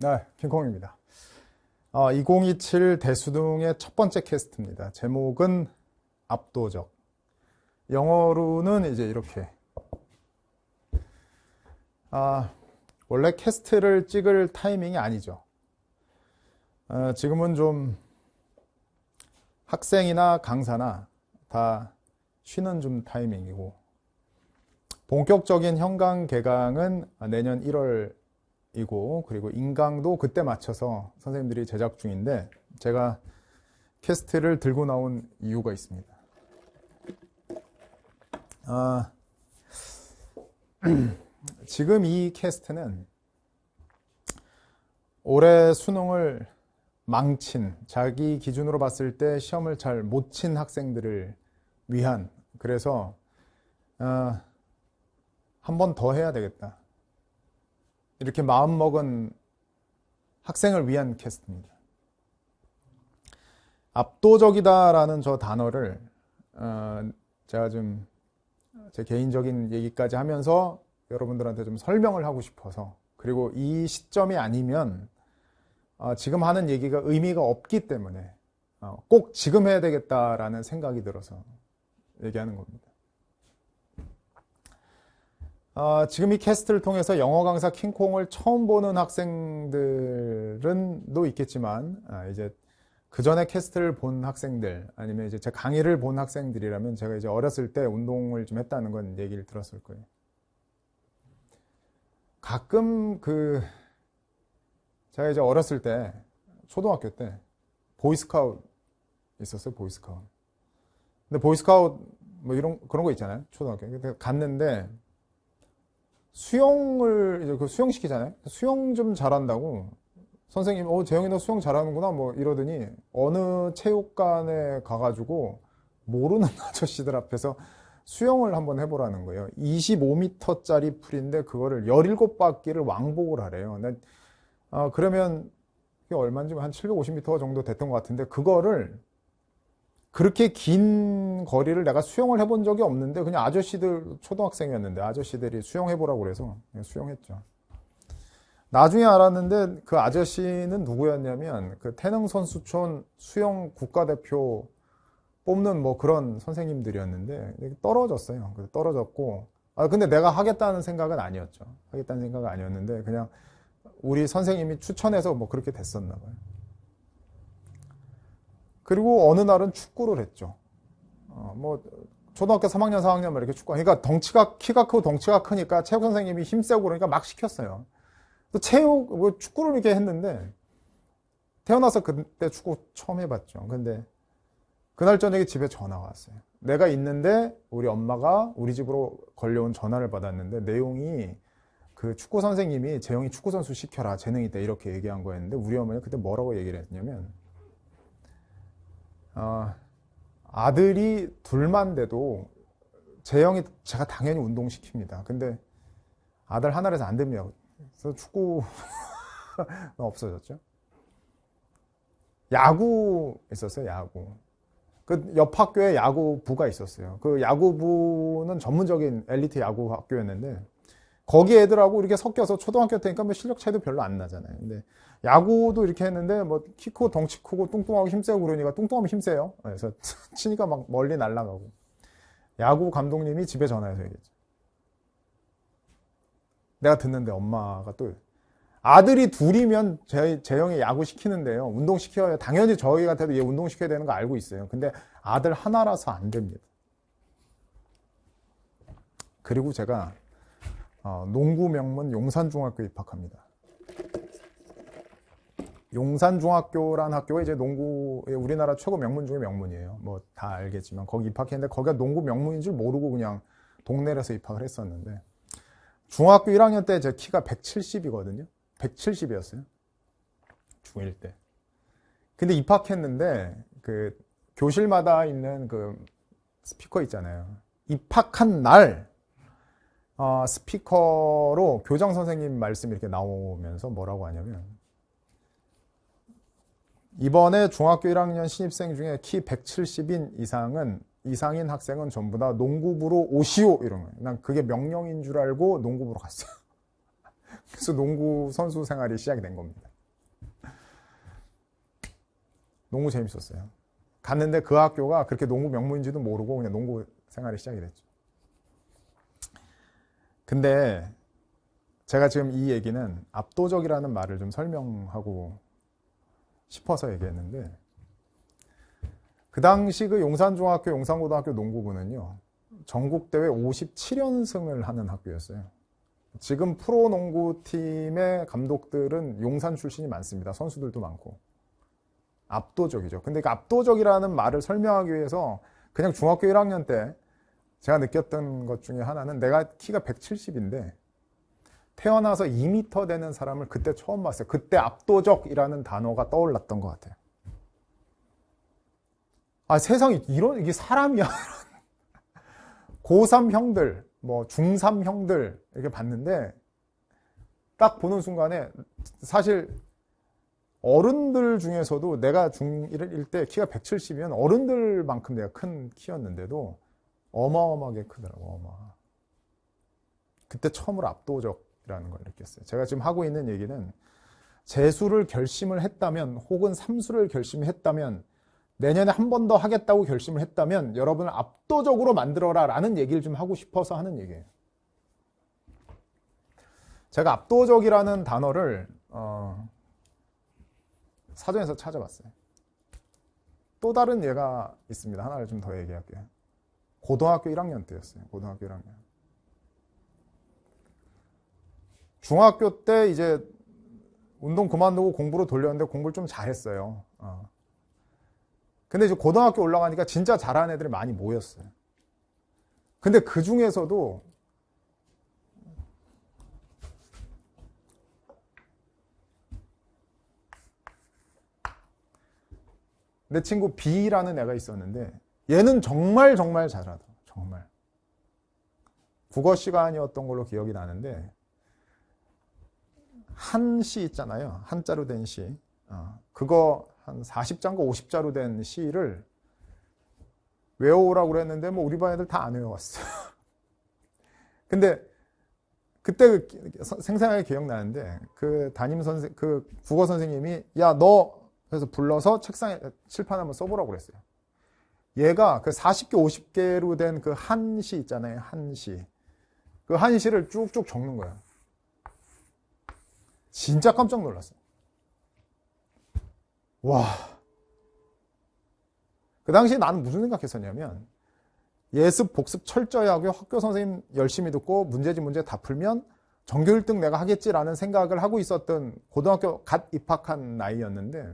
네, 킹콩입니다. 2027 대수능의 첫 번째 캐스트입니다. 제목은 압도적. 영어로는 이제 이렇게. 원래 캐스트를 찍을 타이밍이 아니죠. 지금은 좀 학생이나 강사나 다 쉬는 좀 타이밍이고, 본격적인 현강 개강은 내년 1월이고, 그리고 인강도 그때 맞춰서 선생님들이 제작 중인데, 제가 캐스트를 들고 나온 이유가 있습니다. 지금 이 캐스트는 올해 수능을 망친, 자기 기준으로 봤을 때 시험을 잘 못 친 학생들을 위한, 그래서 한 번 더 해야 되겠다, 이렇게 마음먹은 학생을 위한 캐스트입니다. 압도적이다라는 저 단어를 제가 좀 제 개인적인 얘기까지 하면서 여러분들한테 좀 설명을 하고 싶어서, 그리고 이 시점이 아니면 지금 하는 얘기가 의미가 없기 때문에 꼭 지금 해야 되겠다라는 생각이 들어서 얘기하는 겁니다. 지금 이 캐스트를 통해서 영어 강사 킹콩을 처음 보는 학생들은 또 있겠지만, 이제 그 전에 캐스트를 본 학생들, 아니면 이제 제 강의를 본 학생들이라면, 제가 이제 어렸을 때 운동을 좀 했다는 건 얘기를 들었을 거예요. 가끔 제가 이제 어렸을 때, 초등학교 때 보이스카우트 있었어요. 보이스카우트. 근데 보이스카우트 뭐 그런 거 있잖아요. 초등학교. 근데 갔는데 수영을 이제 수영 시키잖아요. 수영 좀 잘한다고 선생님, 재영이 너 수영 잘하는구나 뭐 이러더니, 어느 체육관에 가가지고 모르는 아저씨들 앞에서 수영을 한번 해보라는 거예요. 25m짜리 풀인데 그거를 17바퀴를 왕복을 하래요. 그러면 그게 얼마인지 한 750m 정도 됐던 것 같은데, 그거를 그렇게 긴 거리를 내가 수영을 해본 적이 없는데, 그냥 아저씨들, 초등학생이었는데 아저씨들이 수영해보라고 그래서 그냥 수영했죠. 나중에 알았는데 그 아저씨는 누구였냐면, 그 태능선수촌 수영 국가대표 뽑는 뭐 그런 선생님들이었는데 떨어졌어요. 그래서 떨어졌고, 근데 내가 하겠다는 생각은 아니었죠. 하겠다는 생각은 아니었는데 그냥 우리 선생님이 추천해서 뭐 그렇게 됐었나 봐요. 그리고 어느 날은 축구를 했죠. 뭐 초등학교 3학년, 4학년 이렇게 축구. 그러니까 키가 크고 덩치가 크니까 체육 선생님이 힘세고 그러니까 막 시켰어요. 또 축구를 이렇게 했는데, 태어나서 그때 축구 처음 해봤죠. 근데 그날 저녁에 집에 전화가 왔어요. 내가 있는데 우리 엄마가 우리 집으로 걸려온 전화를 받았는데, 내용이 그 축구 선생님이 재영이 축구 선수 시켜라, 재능 있다, 이렇게 얘기한 거였는데, 우리 어머니가 그때 뭐라고 얘기를 했냐면, 아들이 둘만 돼도 제가 당연히 운동시킵니다. 근데 아들 하나라서 안 됩니다. 그래서 축구가 없어졌죠. 야구 있었어요. 야구. 그 옆 학교에 야구부가 있었어요. 그 야구부는 전문적인 엘리트 야구 학교였는데, 거기 애들하고 이렇게 섞여서, 초등학교 때니까 뭐 실력 차이도 별로 안 나잖아요. 근데 야구도 이렇게 했는데, 뭐 키 크고 덩치 크고 뚱뚱하고 힘세고 그러니까, 뚱뚱하면 힘세요. 그래서 치니까 막 멀리 날아가고. 야구 감독님이 집에 전화해서 얘기했죠. 내가 듣는데 엄마가 또, 아들이 둘이면 재영이 야구 시키는데요, 운동 시켜야, 당연히 저희 같아도 얘 운동 시켜야 되는 거 알고 있어요. 근데 아들 하나라서 안 됩니다. 그리고 제가 농구 명문 용산중학교에 입학합니다. 용산중학교란 학교가 이제 농구의 우리나라 최고 명문 중에 명문이에요. 뭐 다 알겠지만 거기 입학했는데, 거기가 농구 명문인 줄 모르고 그냥 동네에서 입학을 했었는데, 중학교 1학년 때 제 키가 170이거든요. 170이었어요. 중1 때. 근데 입학했는데, 그 교실마다 있는 그 스피커 있잖아요. 입학한 날 스피커로 교장 선생님 말씀이 이렇게 나오면서 뭐라고 하냐면, 이번에 중학교 1학년 신입생 중에 키 170인 이상인 학생은 전부 다 농구부로 오시오, 이런 거예요. 난 그게 명령인 줄 알고 농구부로 갔어요. 그래서 농구 선수 생활이 시작이 된 겁니다. 농구 재밌었어요. 갔는데 그 학교가 그렇게 농구 명문인지도 모르고 그냥 농구 생활이 시작이 됐죠. 근데 제가 지금 이 얘기는 압도적이라는 말을 좀 설명하고 싶어서 얘기했는데, 그 당시 그 용산중학교, 용산고등학교 농구부는요, 전국대회 57연승을 하는 학교였어요. 지금 프로농구팀의 감독들은 용산 출신이 많습니다. 선수들도 많고. 압도적이죠. 근데 그 압도적이라는 말을 설명하기 위해서 그냥 중학교 1학년 때 제가 느꼈던 것 중에 하나는, 내가 키가 170인데 태어나서 2m 되는 사람을 그때 처음 봤어요. 그때 압도적이라는 단어가 떠올랐던 것 같아요. 아, 세상에 이게 사람이야. 고3 형들, 뭐 중3 형들 이렇게 봤는데, 딱 보는 순간에 사실 어른들 중에서도 내가 중1일 때 키가 170이면 어른들만큼 내가 큰 키였는데도 어마어마하게 크더라고. 그때 처음으로 압도적이라는 걸 느꼈어요. 제가 지금 하고 있는 얘기는, 재수를 결심을 했다면, 혹은 삼수를 결심했다면, 내년에 한 번 더 하겠다고 결심을 했다면 여러분을 압도적으로 만들어라 라는 얘기를 좀 하고 싶어서 하는 얘기예요. 제가 압도적이라는 단어를 사전에서 찾아봤어요. 또 다른 예가 있습니다. 하나를 좀 더 얘기할게요. 고등학교 1학년 때였어요. 고등학교 1학년. 중학교 때 이제 운동 그만두고 공부로 돌렸는데 공부를 좀 잘했어요. 근데 이제 고등학교 올라가니까 진짜 잘하는 애들이 많이 모였어요. 근데 그 중에서도 내 친구 B라는 애가 있었는데, 얘는 정말 잘하더라고요. 정말. 국어 시간이었던 걸로 기억이 나는데, 한 시 있잖아요. 한자로 된 시. 그거 한 40자인가 50자로 된 시를 외워오라고 그랬는데, 뭐 우리 반 애들 다 안 외워왔어요. 근데 그때 생생하게 기억나는데, 그 그 국어 선생님이, 야, 너, 그래서 불러서 책상에, 칠판에 한번 써보라고 그랬어요. 얘가 그 40개, 50개로 된 그 한 시 있잖아요. 한 시. 그 한 시를 쭉쭉 적는 거야. 진짜 깜짝 놀랐어요. 와. 그 당시에 나는 무슨 생각했었냐면, 예습, 복습 철저히 하고 학교 선생님 열심히 듣고 문제집 문제 다 풀면 전교 1등 내가 하겠지라는 생각을 하고 있었던 고등학교 갓 입학한 나이였는데,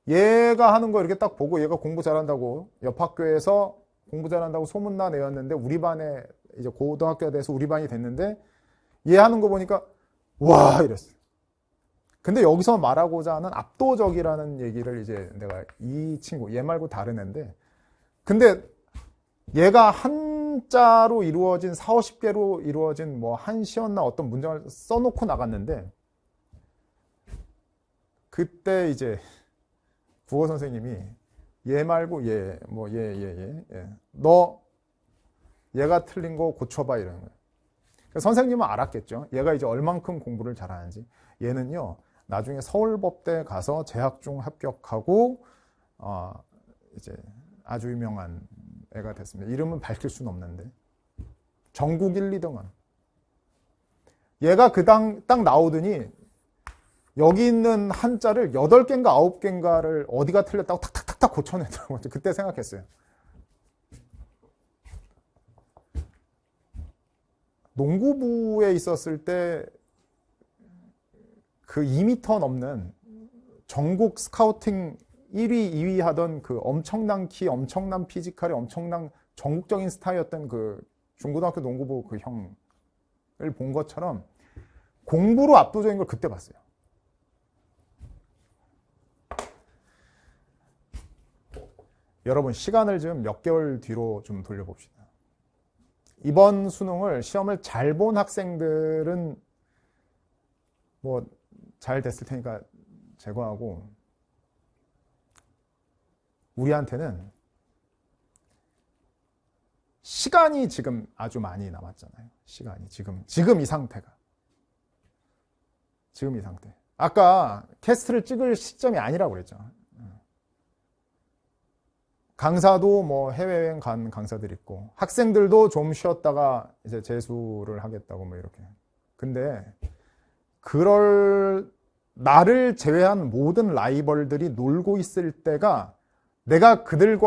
얘가 하는 거 이렇게 딱 보고, 얘가 공부 잘한다고 옆 학교에서 공부 잘한다고 소문난 애였는데, 우리 반에 이제 고등학교가 돼서 우리 반이 됐는데, 얘 하는 거 보니까 와 이랬어요. 근데 여기서 말하고자 하는 압도적이라는 얘기를 이제 내가 이 친구, 얘 말고 다른 애인데, 근데 얘가 한자로 이루어진 40, 50개로 이루어진 뭐 한 시였나 어떤 문장을 써놓고 나갔는데, 그때 이제 국어 선생님이 얘 말고 얘, 뭐 얘. 너 얘가 틀린 거 고쳐봐 이러는 거예요. 선생님은 알았겠죠. 얘가 이제 얼만큼 공부를 잘하는지. 얘는요, 나중에 서울법대 가서 재학중 합격하고 이제 아주 유명한 애가 됐습니다. 이름은 밝힐 수는 없는데 전국 1, 2등은. 얘가 딱 나오더니 여기 있는 한자를 8개인가 9개인가를 어디가 틀렸다고 탁탁탁탁 고쳐내더라고요. 그때 생각했어요. 농구부에 있었을 때 그 2m 넘는 전국 스카우팅 1위, 2위 하던 그 엄청난 키, 엄청난 피지컬이 엄청난 전국적인 스타였던 그 중고등학교 농구부 그 형을 본 것처럼 공부로 압도적인 걸 그때 봤어요. 여러분, 시간을 좀 몇 개월 뒤로 좀 돌려봅시다. 이번 수능을 시험을 잘 본 학생들은 뭐 잘 됐을 테니까 제거하고, 우리한테는 시간이 지금 아주 많이 남았잖아요. 시간이 지금 이 상태가. 지금 이 상태. 아까 캐스트를 찍을 시점이 아니라고 그랬죠. 강사도 뭐 해외여행 간 강사들 있고, 학생들도 좀 쉬었다가 이제 재수를 하겠다고 뭐 이렇게. 근데 그럴 나를 제외한 모든 라이벌들이 놀고 있을 때가 내가 그들이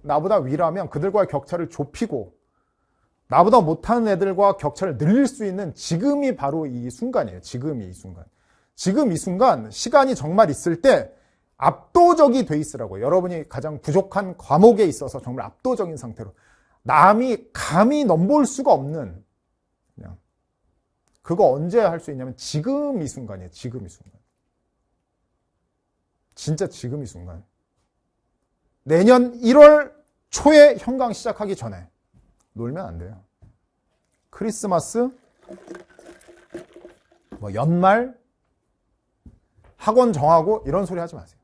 나보다 위라면 그들과의 격차를 좁히고 나보다 못하는 애들과 격차를 늘릴 수 있는 지금이 바로 이 순간이에요. 지금 이 순간. 지금 이 순간 시간이 정말 있을 때 압도적이 돼 있으라고요. 여러분이 가장 부족한 과목에 있어서 정말 압도적인 상태로 남이 감히 넘볼 수가 없는 그냥 그거 언제 할 수 있냐면 지금 이 순간이에요. 지금 이 순간. 진짜 지금 이 순간. 내년 1월 초에 현강 시작하기 전에 놀면 안 돼요. 크리스마스, 뭐 연말, 학원 정하고 이런 소리 하지 마세요.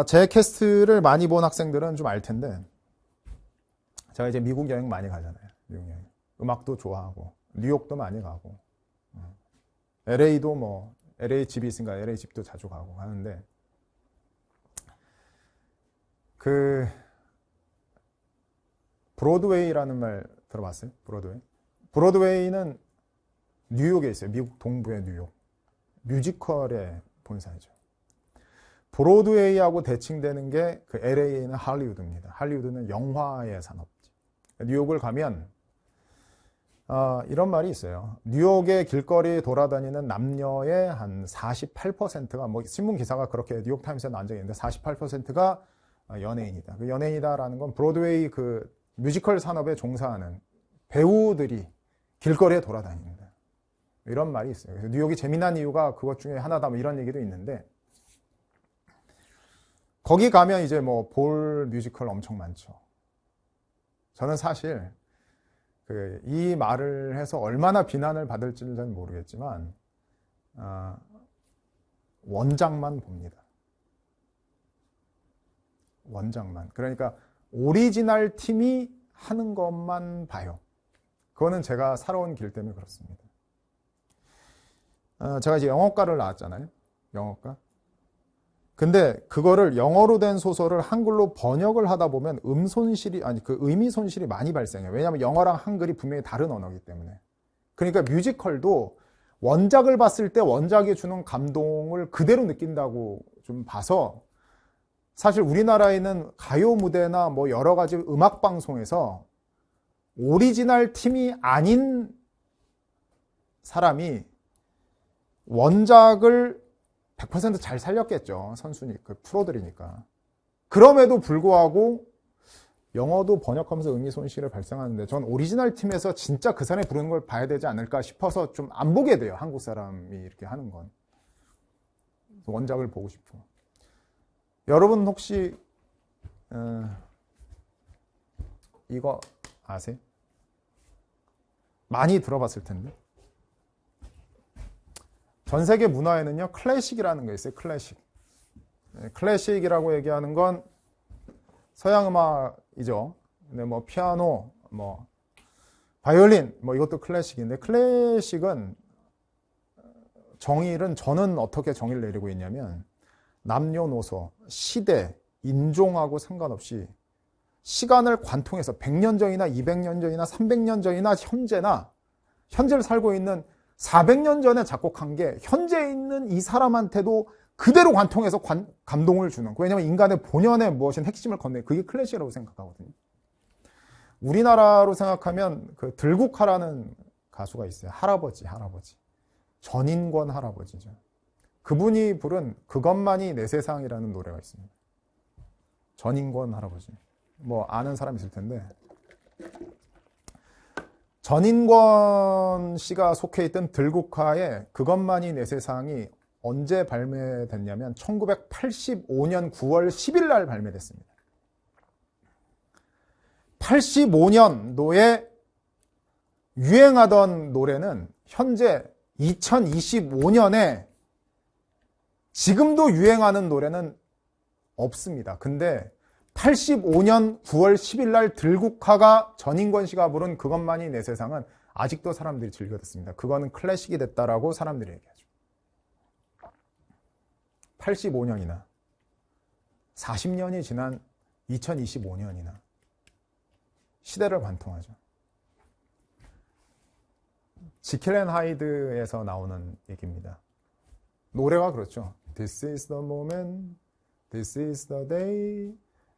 제 캐스트를 많이 본 학생들은 좀 알 텐데 제가 이제 미국 여행 많이 가잖아요. 미국 여행. 음악도 좋아하고 뉴욕도 많이 가고 LA도 뭐 LA 집이 있으니까 LA 집도 자주 가고 하는데 그 브로드웨이라는 말 들어봤어요? 브로드웨이? 브로드웨이는 뉴욕에 있어요. 미국 동부의 뉴욕. 뮤지컬의 본사이죠. 브로드웨이하고 대칭되는 게 그 LA에 있는 할리우드입니다. 할리우드는 영화의 산업지. 뉴욕을 가면 이런 말이 있어요. 뉴욕의 길거리 돌아다니는 남녀의 한 48%가 뭐 신문 기사가 그렇게 뉴욕 타임스에 나온 적이 있는데 48%가 연예인이다. 그 연예인이다라는 건 브로드웨이 그 뮤지컬 산업에 종사하는 배우들이 길거리에 돌아다닌다. 이런 말이 있어요. 그래서 뉴욕이 재미난 이유가 그것 중에 하나다 뭐 이런 얘기도 있는데 거기 가면 이제 뭐 볼 뮤지컬 엄청 많죠. 저는 사실 이 말을 해서 얼마나 비난을 받을지는 잘 모르겠지만 원작만 봅니다. 원작만. 그러니까 오리지널 팀이 하는 것만 봐요. 그거는 제가 살아온 길 때문에 그렇습니다. 제가 이제 영어과를 나왔잖아요. 영어과. 근데 그거를 영어로 된 소설을 한글로 번역을 하다 보면 의미 손실이 많이 발생해요. 왜냐하면 영어랑 한글이 분명히 다른 언어이기 때문에. 그러니까 뮤지컬도 원작을 봤을 때 원작이 주는 감동을 그대로 느낀다고 좀 봐서 사실 우리나라에 있는 가요 무대나 뭐 여러 가지 음악 방송에서 오리지널 팀이 아닌 사람이 원작을 100% 잘 살렸겠죠. 선수니까, 프로들이니까. 그럼에도 불구하고 영어도 번역하면서 의미 손실을 발생하는데 전 오리지널 팀에서 진짜 그 사람이 부르는 걸 봐야 되지 않을까 싶어서 좀 안 보게 돼요. 한국 사람이 이렇게 하는 건. 원작을 보고 싶어. 여러분 혹시 이거 아세요? 많이 들어봤을 텐데. 전 세계 문화에는요, 클래식이라는 게 있어요. 클래식. 클래식이라고 얘기하는 건 서양 음악이죠. 근데 뭐 피아노, 뭐 바이올린, 뭐 이것도 클래식인데 클래식은 정의를 저는 어떻게 정의를 내리고 있냐면 남녀노소, 시대, 인종하고 상관없이 시간을 관통해서 100년 전이나 200년 전이나 300년 전이나 현재를 살고 있는 400년 전에 작곡한 게 현재 있는 이 사람한테도 그대로 관통해서 감동을 주는. 왜냐하면 인간의 본연의 무엇인 핵심을 건네. 그게 클래식이라고 생각하거든요. 우리나라로 생각하면 그 들국화라는 가수가 있어요. 할아버지. 전인권 할아버지죠. 그분이 부른 그것만이 내 세상이라는 노래가 있습니다. 전인권 할아버지. 뭐 아는 사람 있을 텐데 전인권 씨가 속해 있던 들국화의 그것만이 내 세상이 언제 발매됐냐면 1985년 9월 10일 날 발매됐습니다. 85년도에 유행하던 노래는 현재 2025년에 지금도 유행하는 노래는 없습니다. 근데 85년 9월 10일 날 들국화가 전인권 씨가 부른 그것만이 내 세상은 아직도 사람들이 즐겨 듣습니다. 그거는 클래식이 됐다라고 사람들이 얘기하죠. 85년이나. 40년이 지난 2025년이나 시대를 관통하죠. 지킬 앤 하이드에서 나오는 얘기입니다. 노래가 그렇죠. This is the moment, this is the day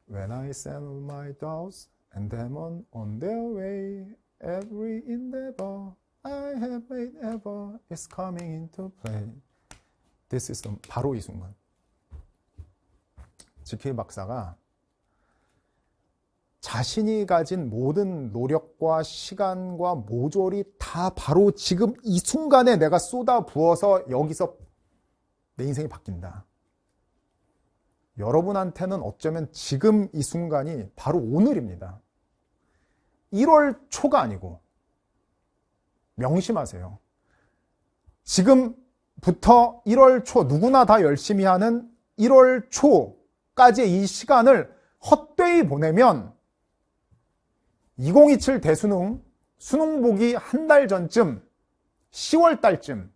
when I send all my doubts and demons on their way. Every endeavor I have made ever is coming into play. This is the, 바로 이 순간. 지킬 박사가 자신이 가진 모든 노력과 시간과 모조리 다 바로 지금 이 순간에 내가 쏟아 부어서 여기서 내 인생이 바뀐다. 여러분한테는 어쩌면 지금 이 순간이 바로 오늘입니다. 1월 초가 아니고 명심하세요. 지금부터 1월 초 누구나 다 열심히 하는 1월 초까지의 이 시간을 헛되이 보내면 2027 대수능 수능 보기 한 달 전쯤 10월 달쯤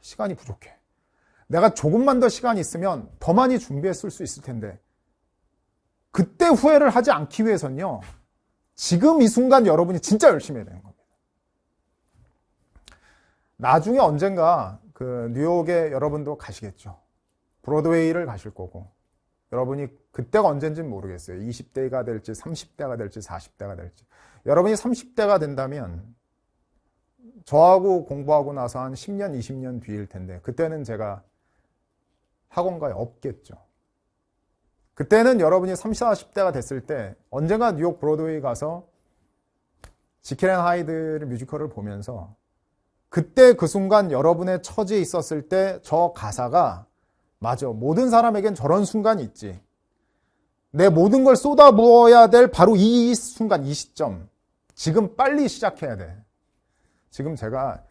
시간이 부족해. 내가 조금만 더 시간이 있으면 더 많이 준비했을 수 있을 텐데 그때 후회를 하지 않기 위해서는요. 지금 이 순간 여러분이 진짜 열심히 해야 되는 겁니다. 나중에 언젠가 그 뉴욕에 여러분도 가시겠죠. 브로드웨이를 가실 거고 여러분이 그때가 언젠지는 모르겠어요. 20대가 될지 30대가 될지 40대가 될지. 여러분이 30대가 된다면 저하고 공부하고 나서 한 10년, 20년 뒤일 텐데 그때는 제가 학원가에 없겠죠. 그때는 여러분이 30, 40대가 됐을 때 언젠가 뉴욕 브로드웨이 가서 지킬 앤 하이드 뮤지컬을 보면서 그때 그 순간 여러분의 처지에 있었을 때 저 가사가 맞아. 모든 사람에겐 저런 순간이 있지. 내 모든 걸 쏟아부어야 될 바로 이 순간, 이 시점. 지금 빨리 시작해야 돼. 지금 제가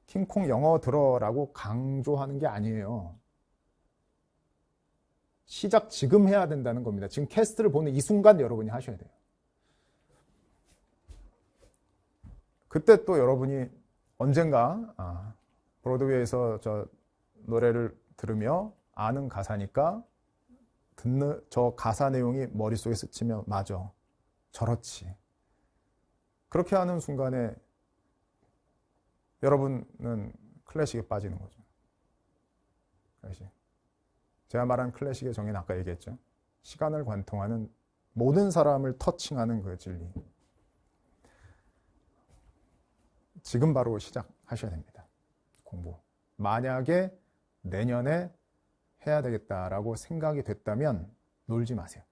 킹콩 영어 들어라고 강조하는 게 아니에요. 시작 지금 해야 된다는 겁니다. 지금 캐스트를 보는 이 순간 여러분이 하셔야 돼요. 그때 또 여러분이 언젠가 브로드웨이에서 저 노래를 들으며 아는 가사니까 듣는 저 가사 내용이 머릿속에 스치면 맞아. 저렇지. 그렇게 하는 순간에 여러분은 클래식에 빠지는 거죠. 클래식. 제가 말한 클래식의 정의는 아까 얘기했죠. 시간을 관통하는 모든 사람을 터칭하는 그 진리. 지금 바로 시작하셔야 됩니다. 공부. 만약에 내년에 해야 되겠다라고 생각이 됐다면 놀지 마세요.